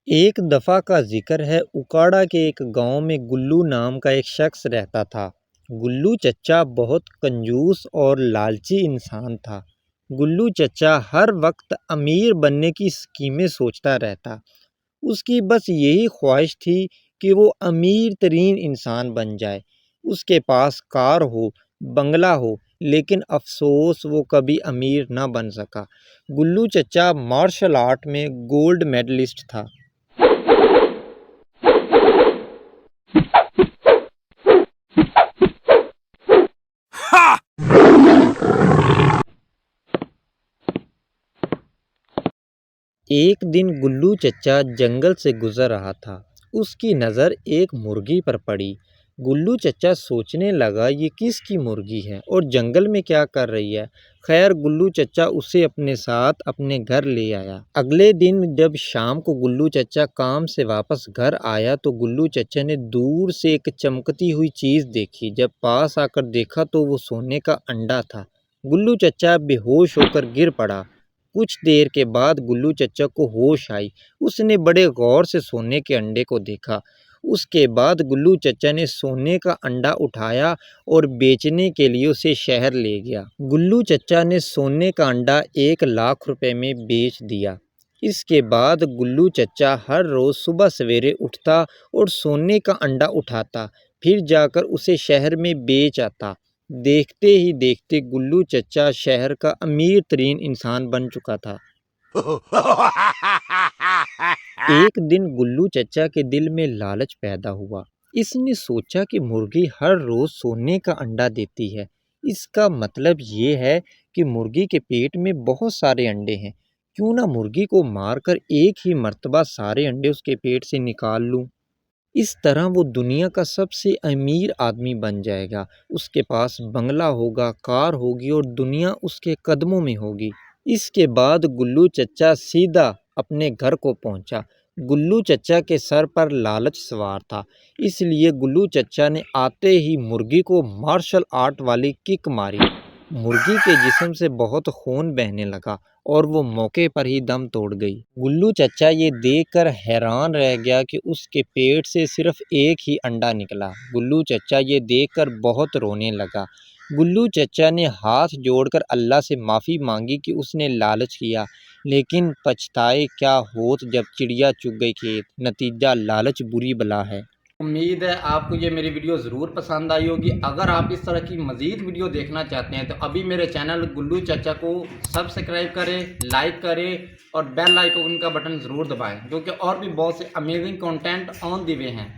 एक दफ़ा का ज़िक्र है उकाड़ा के एक गांव में गुल्लू नाम का एक शख्स रहता था। गुल्लू चचा बहुत कंजूस और लालची इंसान था। गुल्लू चचा हर वक्त अमीर बनने की स्कीमें सोचता रहता। उसकी बस यही ख्वाहिश थी कि वो अमीर तरीन इंसान बन जाए। उसके पास कार हो, बंगला हो, लेकिन अफसोस वो कभी अमीर ना बन सका। गुल्लू चचा मार्शल आर्ट में गोल्ड मेडलिस्ट था। एक दिन गुल्लू चचा जंगल से गुजर रहा था। उसकी नज़र एक मुर्गी पर पड़ी। गुल्लू चचा सोचने लगा, ये किसकी मुर्गी है और जंगल में क्या कर रही है। खैर, गुल्लू चचा उसे अपने साथ अपने घर ले आया। अगले दिन जब शाम को गुल्लू चचा काम से वापस घर आया तो गुल्लू चचा ने दूर से एक चमकती हुई चीज़ देखी। जब पास आकर देखा तो वो सोने का अंडा था। गुल्लू चचा बेहोश होकर गिर पड़ा। कुछ देर के बाद गुल्लू चचा को होश आई। उसने बड़े गौर से सोने के अंडे को देखा। उसके बाद गुल्लू चचा ने सोने का अंडा उठाया और बेचने के लिए उसे शहर ले गया। गुल्लू चचा ने सोने का अंडा 1 लाख रुपए में बेच दिया। इसके बाद गुल्लू चचा हर रोज़ सुबह सवेरे उठता और सोने का अंडा उठाता, फिर जाकर उसे शहर में बेच आता। देखते ही देखते गुल्लू चचा शहर का अमीर तरीन इंसान बन चुका था। एक दिन गुल्लू चचा के दिल में लालच पैदा हुआ। इसने सोचा कि मुर्गी हर रोज सोने का अंडा देती है। इसका मतलब ये है कि मुर्गी के पेट में बहुत सारे अंडे हैं। क्यों ना मुर्गी को मारकर एक ही मर्तबा सारे अंडे उसके पेट से निकाल लूं। इस तरह वो दुनिया का सबसे अमीर आदमी बन जाएगा। उसके पास बंगला होगा, कार होगी और दुनिया उसके कदमों में होगी। इसके बाद गुल्लू चचा सीधा अपने घर को पहुंचा। गुल्लू चचा के सर पर लालच सवार था, इसलिए गुल्लू चचा ने आते ही मुर्गी को मार्शल आर्ट वाली किक मारी। मुर्गी के जिस्म से बहुत खून बहने लगा और वो मौके पर ही दम तोड़ गई। गुल्लू चचा ये देखकर हैरान रह गया कि उसके पेट से सिर्फ एक ही अंडा निकला। गुल्लू चचा ये देखकर बहुत रोने लगा। गुल्लू चचा ने हाथ जोड़कर अल्लाह से माफ़ी मांगी कि उसने लालच किया, लेकिन पछताए क्या होत जब चिड़िया चुग गई खेत। नतीजा लालच बुरी बला है। उम्मीद है आपको ये मेरी वीडियो ज़रूर पसंद आई होगी। अगर आप इस तरह की मज़ीद वीडियो देखना चाहते हैं तो अभी मेरे चैनल गुल्लू चचा को सब्सक्राइब करें, लाइक करें और बेल आइकन का बटन ज़रूर दबाएं, क्योंकि और भी बहुत से amazing content on the way हैं।